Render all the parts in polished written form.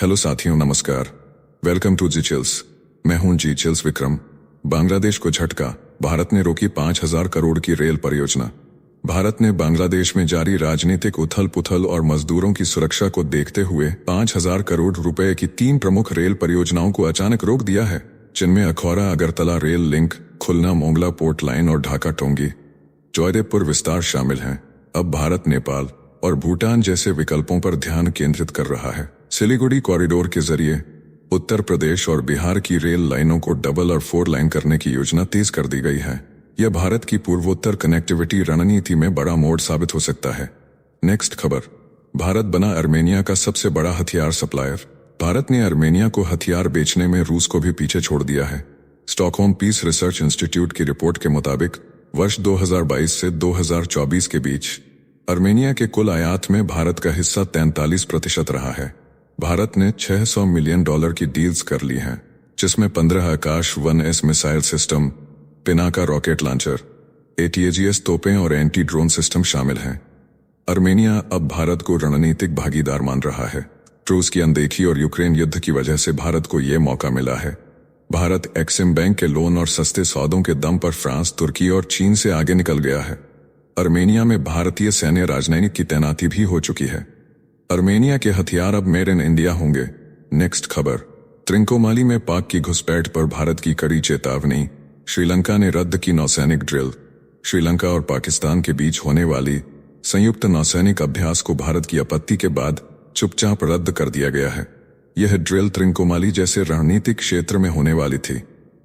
Hello साथियों, नमस्कार। Welcome to जी चिल्स। मैं हूं जी चिल्स विक्रम। बांग्लादेश को झटका, भारत ने रोकी 5,000 करोड़ की रेल परियोजना। भारत ने बांग्लादेश में जारी राजनीतिक उथल पुथल और मजदूरों की सुरक्षा को देखते हुए 5,000 करोड़ रुपए की 3 प्रमुख रेल परियोजनाओं को अचानक रोक दिया है, जिनमें अखौरा अगरतला रेल लिंक, खुलना मोंगला पोर्ट लाइन और ढाका टोंगी जयदेवपुर विस्तार शामिल हैं। अब भारत नेपाल और भूटान जैसे विकल्पों पर ध्यान केंद्रित कर रहा है। सिलीगुड़ी कॉरिडोर के जरिए उत्तर प्रदेश और बिहार की रेल लाइनों को डबल और 4 लाइन करने की योजना तेज कर दी गई है। यह भारत की पूर्वोत्तर कनेक्टिविटी रणनीति में बड़ा मोड़ साबित हो सकता है। नेक्स्ट खबर, भारत बना आर्मेनिया का सबसे बड़ा हथियार सप्लायर। भारत ने आर्मेनिया को हथियार बेचने में रूस को भी पीछे छोड़ दिया है। स्टॉकहोम पीस रिसर्च इंस्टीट्यूट की रिपोर्ट के मुताबिक वर्ष 2022 से 2024 के बीच आर्मेनिया के कुल आयात में भारत का हिस्सा 43% रहा है। भारत ने $600 मिलियन की डील्स कर ली हैं, जिसमें 15 आकाश 1S missile system, Pinaka rocket launcher, ATAGS तोपें और एंटी ड्रोन सिस्टम शामिल हैं। आर्मेनिया अब भारत को रणनीतिक भागीदार मान रहा है। रूस की अनदेखी और यूक्रेन युद्ध की वजह से भारत को ये मौका मिला है। भारत एक्सिम बैंक के लोन और सस्ते सौदों के दम पर फ्रांस, तुर्की और चीन से आगे निकल गया है। आर्मेनिया में भारतीय सैन्य राजनयिक की तैनाती भी हो चुकी है। आर्मेनिया के हथियार अब मेड इन इंडिया होंगे। नेक्स्ट खबर, त्रिंकोमाली में पाक की घुसपैठ पर भारत की कड़ी चेतावनी। श्रीलंका ने रद्द की नौसैनिक ड्रिल। श्रीलंका और पाकिस्तान के बीच होने वाली संयुक्त नौसैनिक अभ्यास को भारत की आपत्ति के बाद चुपचाप रद्द कर दिया गया है। यह ड्रिल त्रिंकोमाली जैसे रणनीतिक क्षेत्र में होने वाली थी,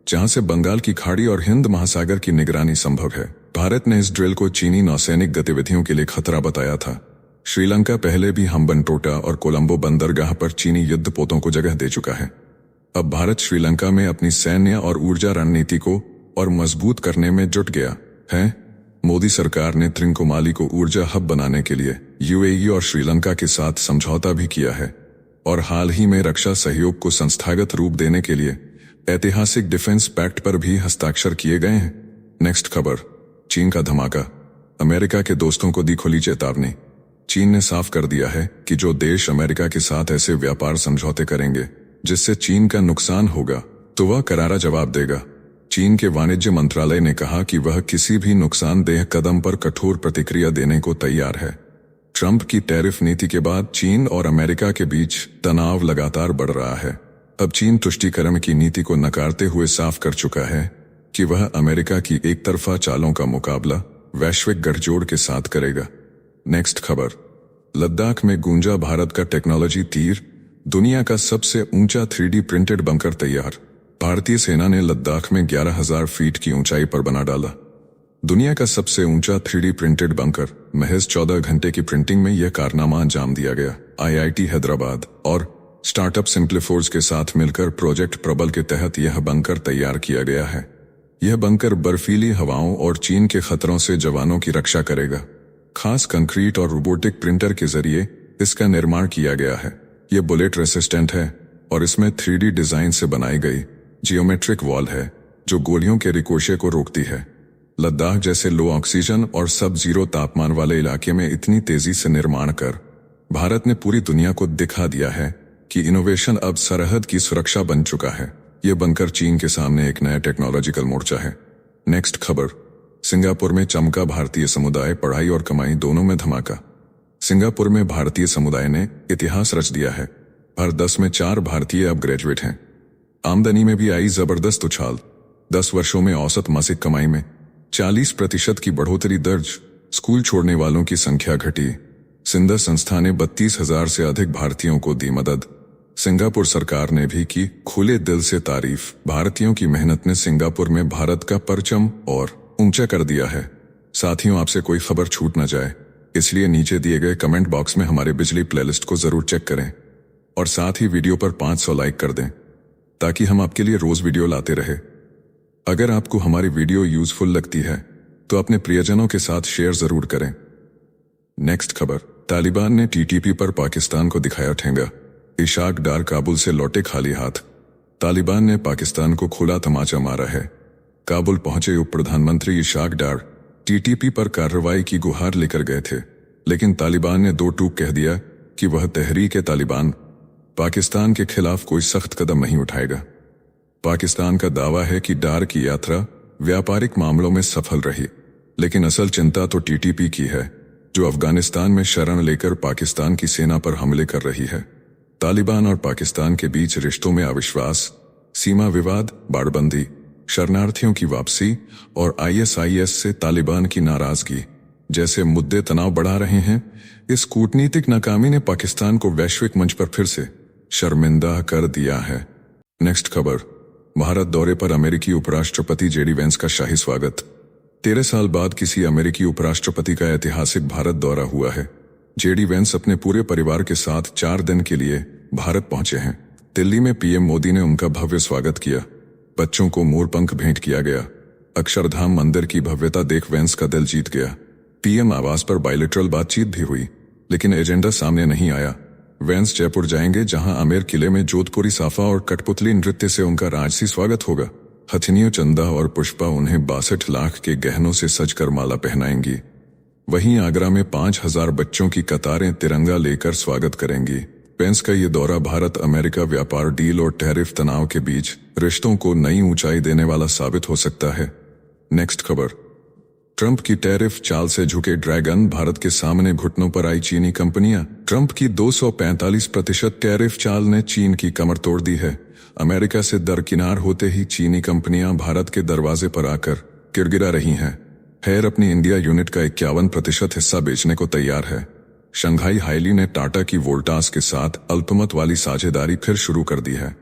जहां से बंगाल की खाड़ी और हिंद महासागर की निगरानी संभव है। भारत ने इस ड्रिल को चीनी नौसैनिक गतिविधियों के लिए खतरा बताया था। श्रीलंका पहले भी हम्बनटोटा और कोलंबो बंदरगाह पर चीनी युद्धपोतों को जगह दे चुका है। अब भारत श्रीलंका में अपनी सैन्य और ऊर्जा रणनीति को और मजबूत करने में जुट गया है। मोदी सरकार ने त्रिंकोमाली को ऊर्जा हब बनाने के लिए UAE और श्रीलंका के साथ समझौता भी किया है और हाल ही में रक्षा सहयोग को संस्थागत रूप देने के लिए ऐतिहासिक डिफेंस पैक्ट पर भी हस्ताक्षर किए गए हैं। नेक्स्ट खबर, चीन का धमाका, अमेरिका के दोस्तों को दी खुली चेतावनी। चीन ने साफ कर दिया है कि जो देश अमेरिका के साथ ऐसे व्यापार समझौते करेंगे जिससे चीन का नुकसान होगा, तो वह करारा जवाब देगा। चीन के वाणिज्य मंत्रालय ने कहा कि वह किसी भी नुकसानदेह कदम पर कठोर प्रतिक्रिया देने को तैयार है। ट्रंप की टैरिफ नीति के बाद चीन और अमेरिका के बीच तनाव लगातार बढ़ रहा है। अब चीन तुष्टीकरण की नीति को नकारते हुए साफ कर चुका है कि वह अमेरिका की एक तरफा चालों का मुकाबला वैश्विक गठजोड़ के साथ करेगा। नेक्स्ट खबर, लद्दाख में गूंजा भारत का टेक्नोलॉजी तीर, दुनिया का सबसे ऊंचा 3D प्रिंटेड बंकर तैयार। भारतीय सेना ने लद्दाख में 11,000 फीट की ऊंचाई पर बना डाला दुनिया का सबसे ऊंचा 3D प्रिंटेड बंकर। महज 14 घंटे की प्रिंटिंग में यह कारनामा अंजाम दिया गया। IIT हैदराबाद और स्टार्टअप सिंप्लीफोर्स के साथ मिलकर प्रोजेक्ट प्रबल के तहत यह बंकर तैयार किया गया है। यह बंकर बर्फीली हवाओं और चीन के खतरों से जवानों की रक्षा करेगा। खास कंक्रीट और रोबोटिक प्रिंटर के जरिए इसका निर्माण किया गया है। यह बुलेट रेसिस्टेंट है और इसमें 3D डिजाइन से बनाई गई जियोमेट्रिक वॉल है जो गोलियों के रिकोशे को रोकती है। लद्दाख जैसे लो ऑक्सीजन और सब जीरो तापमान वाले इलाके में इतनी तेजी से निर्माण कर भारत ने पूरी दुनिया को दिखा दिया है कि इनोवेशन अब सरहद की सुरक्षा बन चुका है। यह बनकर चीन के सामने एक नया टेक्नोलॉजिकल मोर्चा है। नेक्स्ट खबर, सिंगापुर में चमका भारतीय समुदाय, पढ़ाई और कमाई दोनों में धमाका। सिंगापुर में भारतीय समुदाय ने इतिहास रच दिया है। हर 10 में 4 भारतीय अब ग्रेजुएट हैं। आमदनी में भी आई जबरदस्त उछाल। 10 वर्षों में औसत मासिक कमाई में 40% की बढ़ोतरी दर्ज। स्कूल छोड़ने वालों की संख्या घटी। सिंधा संस्था ने 32,000 से अधिक भारतीयों को दी मदद। सिंगापुर सरकार ने भी की खुले दिल से तारीफ। भारतीयों की मेहनत ने सिंगापुर में भारत का परचम और ऊंचा कर दिया है। साथियों, आपसे कोई खबर छूट न जाए, इसलिए नीचे दिए गए कमेंट बॉक्स में हमारे बिजली प्लेलिस्ट को जरूर चेक करें और साथ ही वीडियो पर 500 लाइक कर दें ताकि हम आपके लिए रोज वीडियो लाते रहे। अगर आपको हमारी वीडियो यूजफुल लगती है तो अपने प्रियजनों के साथ शेयर जरूर करें। नेक्स्ट खबर, तालिबान ने TTP पर पाकिस्तान को दिखाया ठेंगा। इशाक डार काबुल से लौटे खाली हाथ। तालिबान ने पाकिस्तान को खुला तमाचा मारा है। काबुल पहुंचे उप प्रधानमंत्री इशाक डार TTP पर कार्रवाई की गुहार लेकर गए थे, लेकिन तालिबान ने दो टूक कह दिया कि वह तहरीक-ए-तालिबान पाकिस्तान के खिलाफ कोई सख्त कदम नहीं उठाएगा। पाकिस्तान का दावा है कि डार की यात्रा व्यापारिक मामलों में सफल रही, लेकिन असल चिंता तो टीटीपी की है, जो अफगानिस्तान में शरण लेकर पाकिस्तान की सेना पर हमले कर रही है। तालिबान और पाकिस्तान के बीच रिश्तों में अविश्वास, सीमा विवाद, बाड़बंदी, शरणार्थियों की वापसी और आईएसआईएस से तालिबान की नाराजगी जैसे मुद्दे तनाव बढ़ा रहे हैं। इस कूटनीतिक नाकामी ने पाकिस्तान को वैश्विक मंच पर फिर से शर्मिंदा कर दिया है। नेक्स्ट खबर, भारत दौरे पर अमेरिकी उपराष्ट्रपति जेडी वेंस का शाही स्वागत। 13 साल बाद किसी अमेरिकी उपराष्ट्रपति का ऐतिहासिक भारत दौरा हुआ है। जेडी वेंस अपने पूरे परिवार के साथ 4 दिन के लिए भारत पहुंचे हैं। दिल्ली में पीएम मोदी ने उनका भव्य स्वागत किया। बच्चों को मोरपंख भेंट किया गया। अक्षरधाम मंदिर की भव्यता देख वेंस का दिल जीत गया। पीएम आवास पर बायलैटरल बातचीत भी हुई, लेकिन एजेंडा सामने नहीं आया। वेंस जयपुर जाएंगे, जहां आमेर किले में जोधपुरी साफा और कठपुतली नृत्य से उनका राजसी स्वागत होगा। हथिनियों चंदा और पुष्पा उन्हें 62 लाख के गहनों से सजकर माला पहनाएंगी। वहीं आगरा में 5000 बच्चों की कतारें तिरंगा लेकर स्वागत करेंगी। वेंस का ये दौरा भारत अमेरिका व्यापार डील और टैरिफ तनाव के बीच रिश्तों को नई ऊंचाई देने वाला साबित हो सकता है। नेक्स्ट खबर, ट्रंप की टैरिफ चाल से झुके ड्रैगन, भारत के सामने घुटनों पर आई चीनी कंपनियां। ट्रंप की 245% टैरिफ चाल ने चीन की कमर तोड़ दी है। अमेरिका से दरकिनार होते ही चीनी कंपनियां भारत के दरवाजे पर आकर गिड़गिड़ा रही हैं। हेयर अपनी इंडिया यूनिट का 51% हिस्सा बेचने को तैयार है। शंघाई हाइली ने टाटा की वोल्टास के साथ अल्पमत वाली साझेदारी फिर शुरू कर दी है।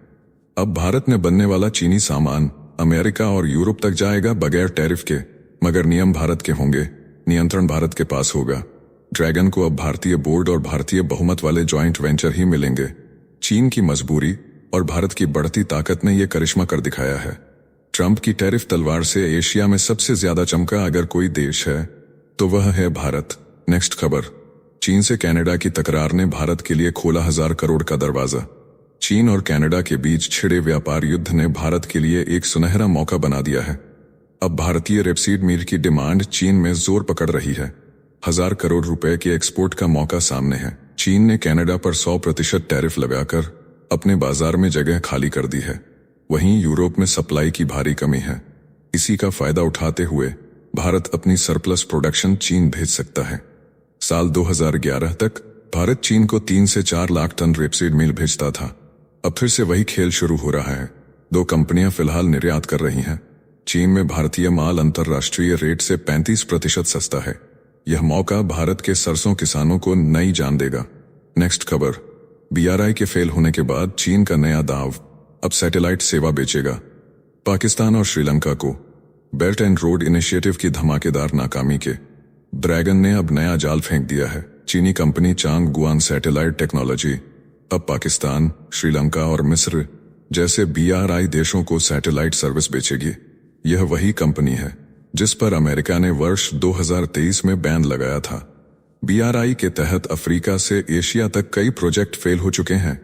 अब भारत में बनने वाला चीनी सामान अमेरिका और यूरोप तक जाएगा बगैर टैरिफ के, मगर नियम भारत के होंगे, नियंत्रण भारत के पास होगा। ड्रैगन को अब भारतीय बोर्ड और भारतीय बहुमत वाले ज्वाइंट वेंचर ही मिलेंगे। चीन की मजबूरी और भारत की बढ़ती ताकत ने यह करिश्मा कर दिखाया है। ट्रंप की टैरिफ तलवार से एशिया में सबसे ज्यादा चमका अगर कोई देश है तो वह है भारत। नेक्स्ट खबर, चीन से कनाडा की तकरार ने भारत के लिए खोला 1000 करोड़ का दरवाजा। चीन और कनाडा के बीच छिड़े व्यापार युद्ध ने भारत के लिए एक सुनहरा मौका बना दिया है। अब भारतीय रेपसीड मील की डिमांड चीन में जोर पकड़ रही है। 1000 करोड़ रुपए के एक्सपोर्ट का मौका सामने है। चीन ने कनाडा पर 100% टैरिफ लगाकर अपने बाजार में जगह खाली कर दी है। वहीं यूरोप में सप्लाई की भारी कमी है। इसी का फायदा उठाते हुए भारत अपनी सरप्लस प्रोडक्शन चीन भेज सकता है। साल 2011 तक भारत चीन को 3 से 4 लाख टन रेपसीड मील भेजता था। अब फिर से वही खेल शुरू हो रहा है। 2 कंपनियां फिलहाल निर्यात कर रही हैं। चीन में भारतीय माल अंतर्राष्ट्रीय रेट से 35% सस्ता है। यह मौका भारत के सरसों किसानों को नई जान देगा। नेक्स्ट खबर, बीआरआई के फेल होने के बाद चीन का नया दांव, अब सैटेलाइट सेवा बेचेगा। पाकिस्तान और श्रीलंका को बेल्ट एंड रोड इनिशिएटिव की धमाकेदार नाकामी के ड्रैगन ने अब नया जाल फेंक दिया है। चीनी कंपनी चांग गुआन सैटेलाइट टेक्नोलॉजी अब पाकिस्तान, श्रीलंका और मिस्र जैसे बीआरआई देशों को सैटेलाइट सर्विस बेचेगी। यह वही कंपनी है जिस पर अमेरिका ने वर्ष 2023 में बैन लगाया था। बीआरआई के तहत अफ्रीका से एशिया तक कई प्रोजेक्ट फेल हो चुके हैं,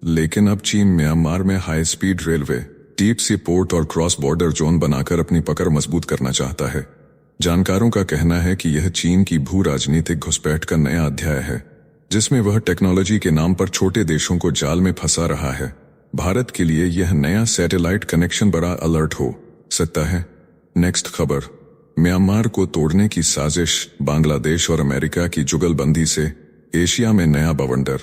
लेकिन अब चीन म्यांमार में high speed railway, deep sea port और क्रॉस बॉर्डर जोन बनाकर अपनी पकड़ मजबूत करना चाहता है। जानकारों का कहना है कि यह चीन की भू राजनीतिक घुसपैठ का नया अध्याय है, जिसमें वह टेक्नोलॉजी के नाम पर छोटे देशों को जाल में फंसा रहा है। भारत के लिए यह नया सैटेलाइट कनेक्शन बड़ा अलर्ट हो सकता है। नेक्स्ट खबर, म्यांमार को तोड़ने की साजिश, बांग्लादेश और अमेरिका की जुगलबंदी से एशिया में नया बवंडर।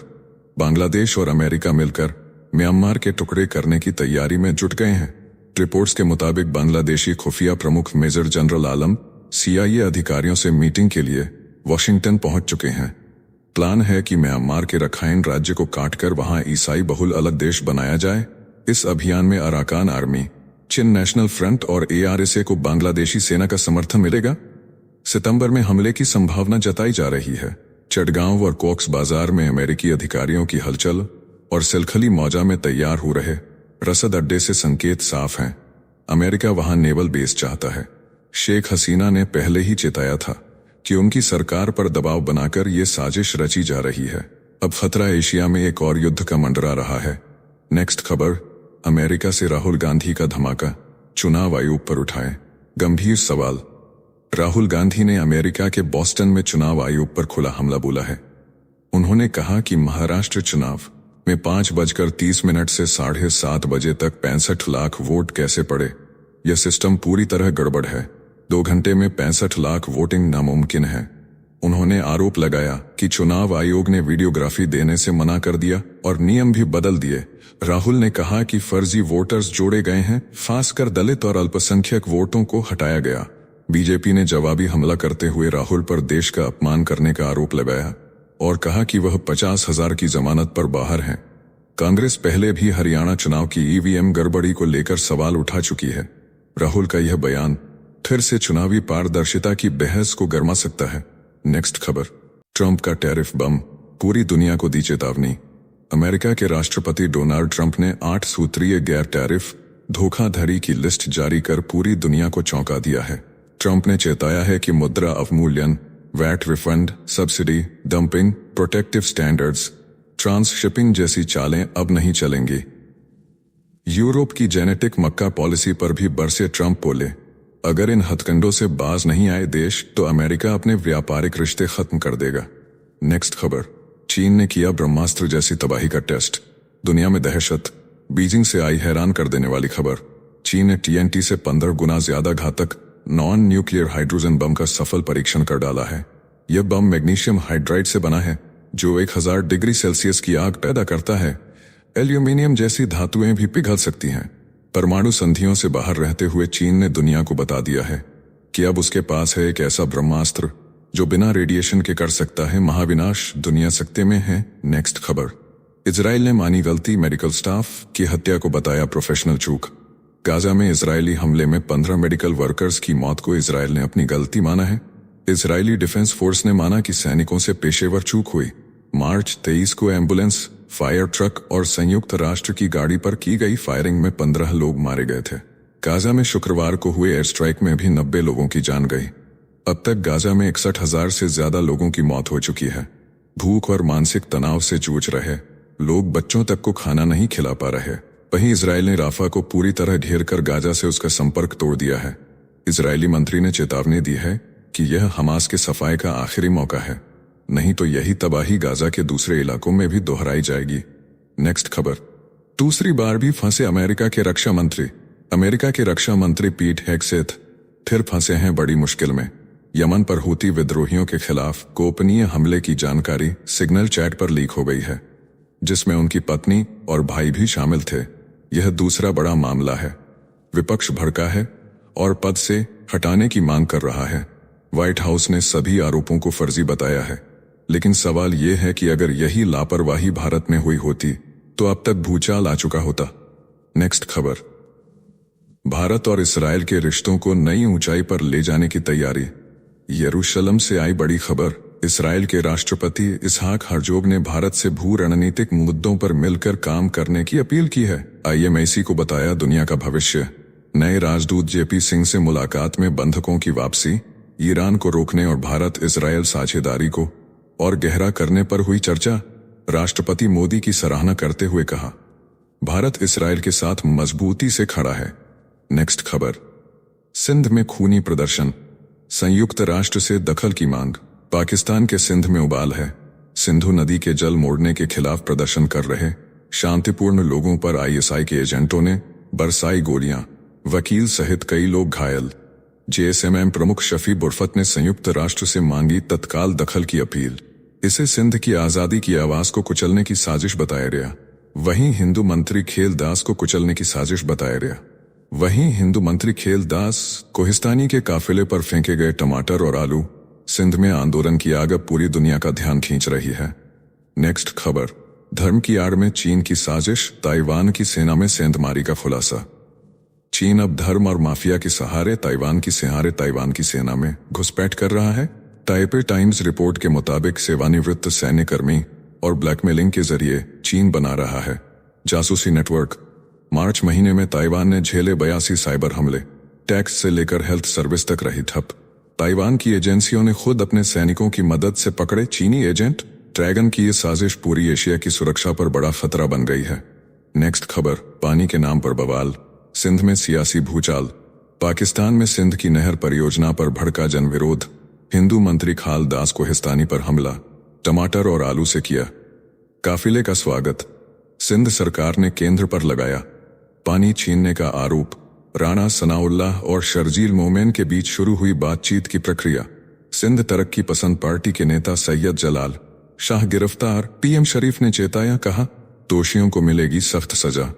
बांग्लादेश और अमेरिका मिलकर म्यांमार के टुकड़े करने की तैयारी में जुट गए हैं। रिपोर्ट्स के मुताबिक बांग्लादेशी खुफिया प्रमुख मेजर जनरल आलम सीआईए अधिकारियों से मीटिंग के लिए वॉशिंगटन पहुंच चुके हैं। प्लान है कि म्यांमार के रखाइन राज्य को काटकर वहां ईसाई बहुल अलग देश बनाया जाए। इस अभियान में अराकान आर्मी, चिन नेशनल फ्रंट और एआरएसए को बांग्लादेशी सेना का समर्थन मिलेगा। सितंबर में हमले की संभावना जताई जा रही है। चटगांव और कॉक्स बाजार में अमेरिकी अधिकारियों की हलचल और सिलखली मौजा में तैयार हो रहे रसद अड्डे से संकेत साफ हैं। अमेरिका वहां नेवल बेस चाहता है। शेख हसीना ने पहले ही चेताया था कि उनकी सरकार पर दबाव बनाकर ये साजिश रची जा रही है। अब खतरा एशिया में एक और युद्ध का मंडरा रहा है। नेक्स्ट खबर, अमेरिका से राहुल गांधी का धमाका, चुनाव आयोग पर उठाए गंभीर सवाल। राहुल गांधी ने अमेरिका के बॉस्टन में चुनाव आयोग पर खुला हमला बोला है। उन्होंने कहा कि महाराष्ट्र चुनाव में 5:30 से 7:30 बजे तक 65 लाख वोट कैसे पड़े? यह सिस्टम पूरी तरह गड़बड़ है। 2 घंटे में 65 लाख वोटिंग नामुमकिन है। उन्होंने आरोप लगाया कि चुनाव आयोग ने वीडियोग्राफी देने से मना कर दिया और नियम भी बदल दिए। राहुल ने कहा कि फर्जी वोटर्स जोड़े गए हैं, खासकर दलित और अल्पसंख्यक वोटों को हटाया गया। बीजेपी ने जवाबी हमला करते हुए राहुल पर देश का अपमान करने का आरोप लगाया और कहा कि वह 50,000 की जमानत पर बाहर हैं। कांग्रेस पहले भी हरियाणा चुनाव की ईवीएम गड़बड़ी को लेकर सवाल उठा चुकी है। राहुल का यह बयान फिर से चुनावी पारदर्शिता की बहस को गरमा सकता है। नेक्स्ट खबर, ट्रंप का टैरिफ बम, पूरी दुनिया को दी चेतावनी। अमेरिका के राष्ट्रपति डोनाल्ड ट्रंप ने 8 सूत्रीय गैर टैरिफ धोखाधड़ी की लिस्ट जारी कर पूरी दुनिया को चौंका दिया है। ट्रंप ने चेताया है कि मुद्रा अवमूल्यन, VAT refund, subsidy, dumping, protective standards, transshipping जैसी चालें अब नहीं चलेंगी। यूरोप की जेनेटिक मक्का पॉलिसी पर भी बरसे ट्रंप बोले, अगर इन हथकंडों से बाज नहीं आए देश तो अमेरिका अपने व्यापारिक रिश्ते खत्म कर देगा। नेक्स्ट खबर, चीन ने किया ब्रह्मास्त्र जैसी तबाही का टेस्ट, दुनिया में दहशत। बीजिंग से आई हैरान कर देने वाली खबर, चीन ने TNT से 15 गुना ज्यादा घातक नॉन न्यूक्लियर हाइड्रोजन बम का सफल परीक्षण कर डाला है। यह बम मैग्नीशियम हाइड्राइड से बना है जो 1000 डिग्री सेल्सियस की आग पैदा करता है। एल्यूमिनियम जैसी धातुएं भी पिघल सकती हैं। परमाणु संधियों से बाहर रहते हुए चीन ने दुनिया को बता दिया है कि अब उसके पास है एक ऐसा ब्रह्मास्त्र जो बिना रेडिएशन के कर सकता है महाविनाश। दुनिया सकते में है। नेक्स्ट खबर, इजराइल ने मानी गलती, मेडिकल स्टाफ की हत्या को बताया प्रोफेशनल चूक। गाजा में इजरायली हमले में 15 मेडिकल वर्कर्स की मौत को इजराइल ने अपनी गलती माना है। इजरायली डिफेंस फोर्स ने माना कि सैनिकों से पेशेवर चूक हुई। मार्च 23 को एम्बुलेंस, फायर ट्रक और संयुक्त राष्ट्र की गाड़ी पर की गई फायरिंग में 15 लोग मारे गए थे। गाजा में शुक्रवार को हुए एयर स्ट्राइक में भी 90 लोगों की जान गई। अब तक गाजा में 61,000 से ज्यादा लोगों की मौत हो चुकी है। भूख और मानसिक तनाव से जूझ रहे लोग बच्चों तक को खाना नहीं खिला पा रहे। वहीं इजराइल ने राफा को पूरी तरह घेर कर गाजा से उसका संपर्क तोड़ दिया है। इजरायली मंत्री ने चेतावनी दी है कि यह हमास के सफाई का आखिरी मौका है, नहीं तो यही तबाही गाजा के दूसरे इलाकों में भी दोहराई जाएगी। नेक्स्ट खबर, दूसरी बार भी फंसे अमेरिका के रक्षा मंत्री। अमेरिका के रक्षा मंत्री पीट हेगसेथ फिर फंसे हैं बड़ी मुश्किल में। यमन पर हूती विद्रोहियों के खिलाफ गोपनीय हमले की जानकारी सिग्नल चैट पर लीक हो गई है, जिसमें उनकी पत्नी और भाई भी शामिल थे। यह दूसरा बड़ा मामला है। विपक्ष भड़का है और पद से हटाने की मांग कर रहा है। व्हाइट हाउस ने सभी आरोपों को फर्जी बताया है, लेकिन सवाल यह है कि अगर यही लापरवाही भारत में हुई होती तो अब तक भूचाल आ चुका होता। नेक्स्ट खबर, भारत और इस्राएल के रिश्तों को नई ऊंचाई पर ले जाने की तैयारी। यरूशलेम से आई बड़ी खबर, इस्राएल के राष्ट्रपति इसहाक हर्जोग ने भारत से भू रणनीतिक मुद्दों पर मिलकर काम करने की अपील की है। IMAC को बताया दुनिया का भविष्य। नए राजदूत JP सिंह से मुलाकात में बंधकों की वापसी, ईरान को रोकने और भारत इजरायल साझेदारी को और गहरा करने पर हुई चर्चा। राष्ट्रपति मोदी की सराहना करते हुए कहा, भारत इस्राएल के साथ मजबूती से खड़ा है। नेक्स्ट खबर, सिंध में खूनी प्रदर्शन, संयुक्त राष्ट्र से दखल की मांग। पाकिस्तान के सिंध में उबाल है। सिंधु नदी के जल मोड़ने के खिलाफ प्रदर्शन कर रहे शांतिपूर्ण लोगों पर ISI के एजेंटों ने बरसाई गोलियां, वकील सहित कई लोग घायल। JSMM प्रमुख शफी बुरफत ने संयुक्त राष्ट्र से मांगी तत्काल दखल की अपील। इसे सिंध की आजादी की आवाज को कुचलने की साजिश बताया गया। वहीं हिंदू मंत्री खेल दास को कुचलने की साजिश बताया गया। वहीं हिंदू मंत्री खेल दास कोहिस्तानी के काफिले पर फेंके गए टमाटर और आलू। सिंध में आंदोलन की आग अब पूरी दुनिया का ध्यान खींच रही है। नेक्स्ट खबर, धर्म की आड़ में चीन की साजिश, ताइवान की सेना में सेंधमारी का खुलासा। चीन अब धर्म और माफिया के सहारे ताइवान की सेना में घुसपैठ कर रहा है। ताइपे टाइम्स रिपोर्ट के मुताबिक सेवानिवृत्त सैन्यकर्मी और ब्लैकमेलिंग के जरिए चीन बना रहा है जासूसी नेटवर्क। मार्च महीने में ताइवान ने झेले 82 साइबर हमले, टैक्स से लेकर हेल्थ सर्विस तक रही ठप। ताइवान की एजेंसियों ने खुद अपने सैनिकों की मदद से पकड़े चीनी एजेंट। ड्रैगन की ये साजिश पूरी एशिया की सुरक्षा पर बड़ा खतरा बन गई है। नेक्स्ट खबर, पानी के नाम पर बवाल, सिंध में सियासी भूचाल। पाकिस्तान में सिंध की नहर परियोजना पर भड़का जनविरोध। हिंदू मंत्री खाल दास कोहिस्तानी पर हमला, टमाटर और आलू से किया काफिले का स्वागत। सिंध सरकार ने केंद्र पर लगाया पानी छीनने का आरोप। राणा सनाउल्लाह और शर्जील मोमेन के बीच शुरू हुई बातचीत की प्रक्रिया। सिंध तरक्की पसंद पार्टी के नेता सैयद जलाल शाह गिरफ्तार। पीएम शरीफ ने चेताया, कहा दोषियों को मिलेगी सख्त सजा।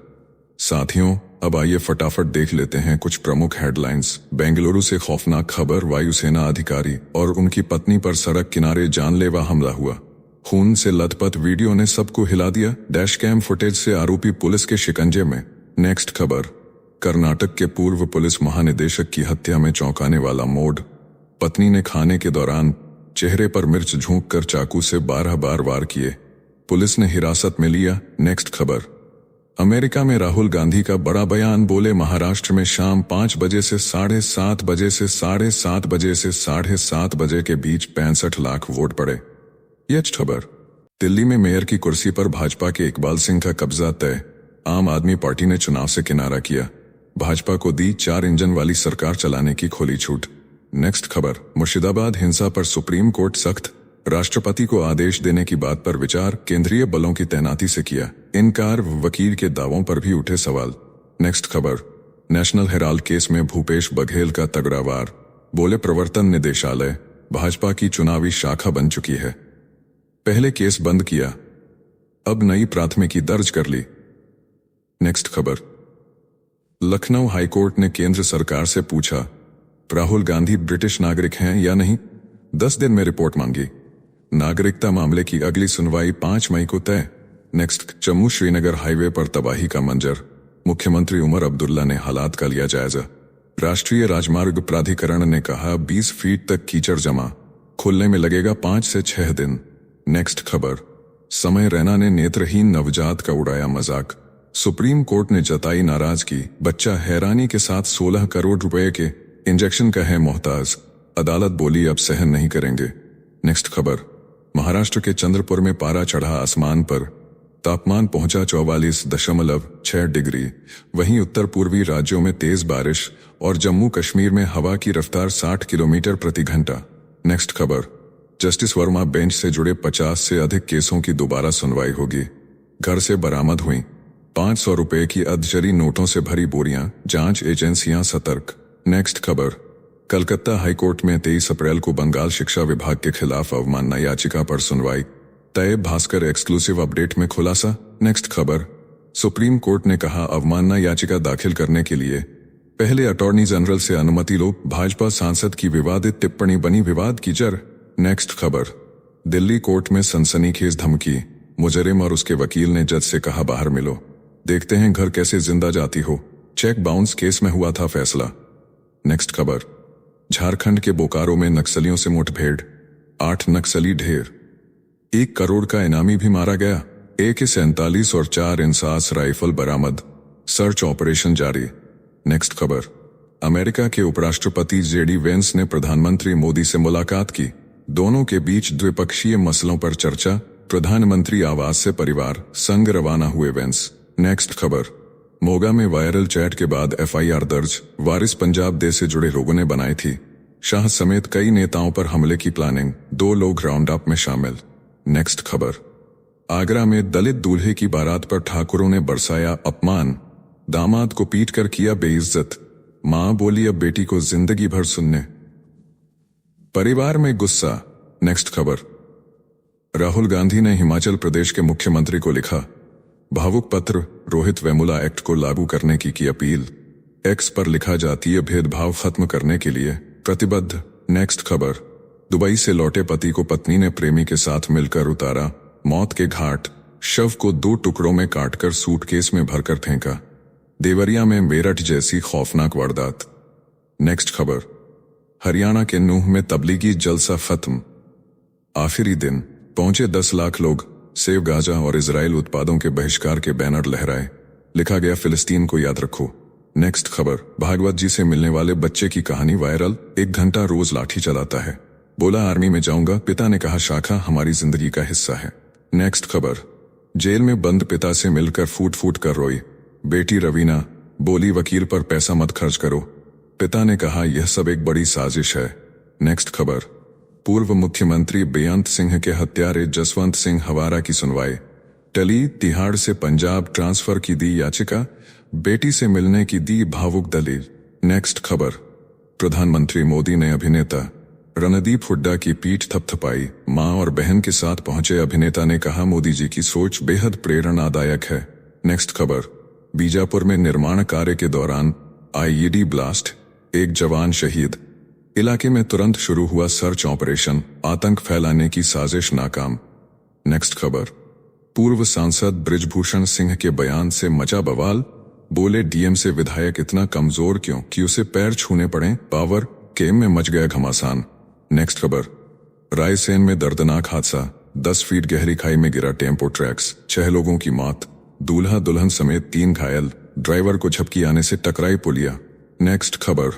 साथियों, अब आइए फटाफट देख लेते हैं कुछ प्रमुख हेडलाइंस। बेंगलुरु से खौफनाक खबर, वायुसेना अधिकारी और उनकी पत्नी पर सड़क किनारे जानलेवा हमला हुआ। खून से लथपथ वीडियो ने सबको हिला दिया। डैश कैम फुटेज से आरोपी पुलिस के शिकंजे में। नेक्स्ट खबर, कर्नाटक के पूर्व पुलिस महानिदेशक की हत्या में चौंकाने वाला मोड़। पत्नी ने खाने के दौरान चेहरे पर मिर्च झोंक कर चाकू से 12 बार वार किए। पुलिस ने हिरासत में लिया। नेक्स्ट खबर, अमेरिका में राहुल गांधी का बड़ा बयान, बोले महाराष्ट्र में शाम 5 बजे से 7:30 बजे से 7:30 बजे से 7:30 बजे के बीच 65 लाख वोट पड़े। यह खबर, दिल्ली में मेयर की कुर्सी पर भाजपा के इकबाल सिंह का कब्जा तय। आम आदमी पार्टी ने चुनाव से किनारा किया। भाजपा को दी 4 इंजन वाली सरकार चलाने की खोली छूट। नेक्स्ट खबर, मुर्शिदाबाद हिंसा पर सुप्रीम कोर्ट सख्त। राष्ट्रपति को आदेश देने की बात पर विचार, केंद्रीय बलों की तैनाती से किया इनकार। वकील के दावों पर भी उठे सवाल। नेक्स्ट खबर, नेशनल हेराल्ड केस में भूपेश बघेल का तगड़ा वार, बोले प्रवर्तन निदेशालय भाजपा की चुनावी शाखा बन चुकी है। पहले केस बंद किया, अब नई प्राथमिकी दर्ज कर ली। नेक्स्ट खबर, लखनऊ हाईकोर्ट ने केंद्र सरकार से पूछा राहुल गांधी ब्रिटिश नागरिक हैं या नहीं। 10 दिन में रिपोर्ट मांगी। नागरिकता मामले की अगली सुनवाई 5 मई को तय। नेक्स्ट, जम्मू श्रीनगर हाईवे पर तबाही का मंजर, मुख्यमंत्री उमर अब्दुल्ला ने हालात का लिया जायजा। राष्ट्रीय राजमार्ग प्राधिकरण ने कहा 20 फीट तक कीचड़ जमा, खुलने में लगेगा 5 से 6 दिन। नेक्स्ट खबर, समय रैना ने नेत्रहीन नवजात का उड़ाया मजाक, सुप्रीम कोर्ट ने जताई नाराजगी। बच्चा हैरानी के साथ 16 करोड़ रुपए के इंजेक्शन का है मोहताज, अदालत बोली अब सहन नहीं करेंगे। नेक्स्ट खबर, महाराष्ट्र के चंद्रपुर में पारा चढ़ा आसमान पर, तापमान पहुंचा 44.6 डिग्री। वहीं उत्तर पूर्वी राज्यों में तेज बारिश और जम्मू कश्मीर में हवा की रफ्तार 60 किलोमीटर प्रति घंटा। नेक्स्ट खबर, जस्टिस वर्मा बेंच से जुड़े 50 से अधिक केसों की दोबारा सुनवाई होगी। घर से बरामद हुई 500 रुपए की अधजरी नोटों से भरी बोरियां, जांच एजेंसियां सतर्क। नेक्स्ट खबर, कलकत्ता हाईकोर्ट में 23 अप्रैल को बंगाल शिक्षा विभाग के खिलाफ अवमानना याचिका पर सुनवाई तय। भास्कर एक्सक्लूसिव अपडेट में खुलासा। नेक्स्ट खबर, सुप्रीम कोर्ट ने कहा अवमानना याचिका दाखिल करने के लिए पहले अटॉर्नी जनरल से अनुमति लो। भाजपा सांसद की विवादित टिप्पणी बनी विवाद की जड़। नेक्स्ट खबर, दिल्ली कोर्ट में सनसनीखेज धमकी, मुजरिम और उसके वकील ने जज से कहा बाहर मिलो, देखते हैं घर कैसे जिंदा जाती हो। चेक बाउंस केस में हुआ था फैसला। नेक्स्ट खबर, झारखंड के बोकारो में नक्सलियों से मुठभेड़, 8 नक्सली ढेर, 1 करोड़ का इनामी भी मारा गया। AK-47 और 4 इंसास राइफल बरामद, सर्च ऑपरेशन जारी। नेक्स्ट खबर, अमेरिका के उपराष्ट्रपति JD वेंस ने प्रधानमंत्री मोदी से मुलाकात की, दोनों के बीच द्विपक्षीय मसलों पर चर्चा। प्रधानमंत्री आवास से परिवार संग रवाना हुए वेंस। नेक्स्ट खबर, मोगा में वायरल चैट के बाद FIR दर्ज, वारिस पंजाब दे से जुड़े लोगों ने बनाई थी। शाह समेत कई नेताओं पर हमले की प्लानिंग, 2 लोग राउंड अप में शामिल। नेक्स्ट खबर, आगरा में दलित दूल्हे की बारात पर ठाकुरों ने बरसाया अपमान, दामाद को पीट कर किया बेइज्जत। मां बोली अब बेटी को जिंदगी भर सुनने, परिवार में गुस्सा। नेक्स्ट खबर, राहुल गांधी ने हिमाचल प्रदेश के मुख्यमंत्री को लिखा भावुक पत्र, रोहित वेमुला एक्ट को लागू करने की अपील। एक्स पर लिखा जातीय भेदभाव खत्म करने के लिए प्रतिबद्ध। नेक्स्ट खबर, दुबई से लौटे पति को पत्नी ने प्रेमी के साथ मिलकर उतारा मौत के घाट, शव को 2 टुकड़ों में काटकर सूटकेस में भरकर फेंका। देवरिया में मेरठ जैसी खौफनाक वारदात। नेक्स्ट खबर, हरियाणा के नूह में तबलीगी जलसा खत्म, आखिरी दिन पहुंचे 10 लाख लोग, सेव गाजा और इजराइल उत्पादों के बहिष्कार के बैनर लहराए, लिखा गया फिलिस्तीन को याद रखो। नेक्स्ट खबर, भागवत जी से मिलने वाले बच्चे की कहानी वायरल, 1 घंटा रोज लाठी चलाता है, बोला आर्मी में जाऊंगा, पिता ने कहा शाखा हमारी जिंदगी का हिस्सा है। नेक्स्ट खबर, जेल में बंद पिता से मिलकर फूट फूट कर रोई बेटी रवीना, बोली वकील पर पैसा मत खर्च करो, पिता ने कहा यह सब एक बड़ी साजिश है। नेक्स्ट खबर, पूर्व मुख्यमंत्री बेअंत सिंह के हत्यारे जसवंत सिंह हवारा की सुनवाई, टली, तिहाड़ से पंजाब ट्रांसफर की दी याचिका, बेटी से मिलने की दी भावुक दलील। नेक्स्ट खबर, प्रधानमंत्री मोदी ने अभिनेता रणदीप हुड्डा की पीठ थपथपाई, मां और बहन के साथ पहुंचे अभिनेता ने कहा मोदी जी की सोच बेहद प्रेरणादायक है। नेक्स्ट खबर, बीजापुर में निर्माण कार्य के दौरान आईईडी ब्लास्ट, एक जवान शहीद। इलाके में तुरंत शुरू हुआ सर्च ऑपरेशन, आतंक फैलाने की साजिश नाकाम। नेक्स्ट खबर, पूर्व सांसद बृजभूषण सिंह के बयान से मचा बवाल, बोले डीएम से विधायक इतना कमजोर क्यों कि उसे पैर छूने पड़े, पावर गेम में मच गया घमासान। नेक्स्ट खबर, रायसेन में दर्दनाक हादसा, 10 फीट गहरी खाई में गिरा टेम्पो ट्रैक्स, 6 लोगों की मौत, दूल्हा दुल्हन समेत 3 घायल, ड्राइवर को झपकी आने से टकराई पुलिया। नेक्स्ट खबर,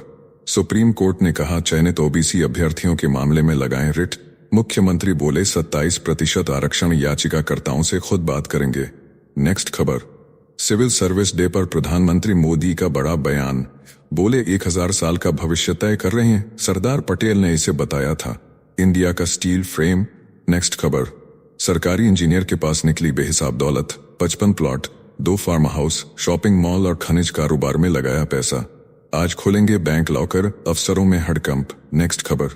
सुप्रीम कोर्ट ने कहा चयनित ओबीसी अभ्यर्थियों के मामले में लगाएं रिट, मुख्यमंत्री बोले 27% आरक्षण याचिकाकर्ताओं से खुद बात करेंगे। नेक्स्ट खबर, सिविल सर्विस डे पर प्रधानमंत्री मोदी का बड़ा बयान, बोले 1000 साल का भविष्य तय कर रहे हैं, सरदार पटेल ने इसे बताया था इंडिया का स्टील फ्रेम। नेक्स्ट खबर, सरकारी इंजीनियर के पास निकली बेहिसाब दौलत, 55 plot, 2 farm house, shopping mall और खनिज कारोबार में लगाया पैसा, आज खोलेंगे बैंक लॉकर, अफसरों में हड़कंप। नेक्स्ट खबर,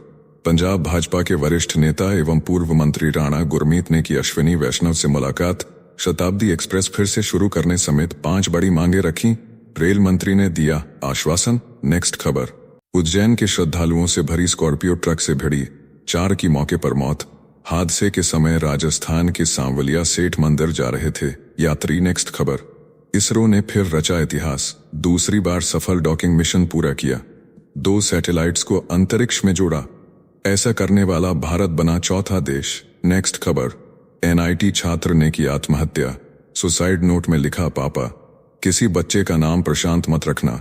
पंजाब भाजपा के वरिष्ठ नेता एवं पूर्व मंत्री राणा गुरमीत ने की अश्विनी वैष्णव से मुलाकात, शताब्दी एक्सप्रेस फिर से शुरू करने समेत 5 बड़ी मांगे रखी, रेल मंत्री ने दिया आश्वासन। नेक्स्ट खबर, उज्जैन के श्रद्धालुओं से भरी स्कॉर्पियो ट्रक से भिड़ी, 4 की मौके पर मौत, हादसे के समय राजस्थान के सांवलिया सेठ मंदिर जा रहे थे यात्री। नेक्स्ट खबर, इसरो ने फिर रचा इतिहास, दूसरी बार सफल डॉकिंग मिशन पूरा किया, 2 सैटेलाइट्स को अंतरिक्ष में जोड़ा, ऐसा करने वाला भारत बना चौथा देश। नेक्स्ट खबर, एनआईटी छात्र ने की आत्महत्या, सुसाइड नोट में लिखा पापा किसी बच्चे का नाम प्रशांत मत रखना,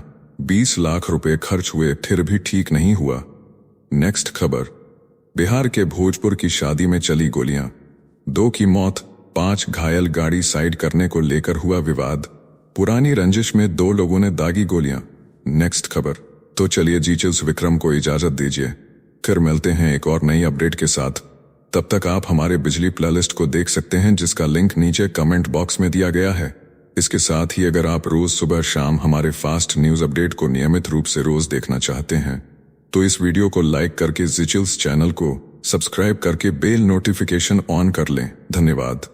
20 लाख रुपए खर्च हुए फिर भी ठीक नहीं हुआ। नेक्स्ट खबर, बिहार के भोजपुर की शादी में चली गोलियां, 2 की मौत, 5 घायल, गाड़ी साइड करने को लेकर हुआ विवाद, पुरानी रंजिश में 2 लोगों ने दागी गोलियां। नेक्स्ट खबर, तो चलिए जी चिल्स विक्रम को इजाजत दीजिए, फिर मिलते हैं एक और नई अपडेट के साथ। तब तक आप हमारे बिजली प्लेलिस्ट को देख सकते हैं जिसका लिंक नीचे कमेंट बॉक्स में दिया गया है। इसके साथ ही अगर आप रोज सुबह शाम हमारे फास्ट न्यूज अपडेट को नियमित रूप से रोज देखना चाहते हैं तो इस वीडियो को लाइक करके जी चिल्स चैनल को सब्सक्राइब करके बेल नोटिफिकेशन ऑन कर लें। धन्यवाद।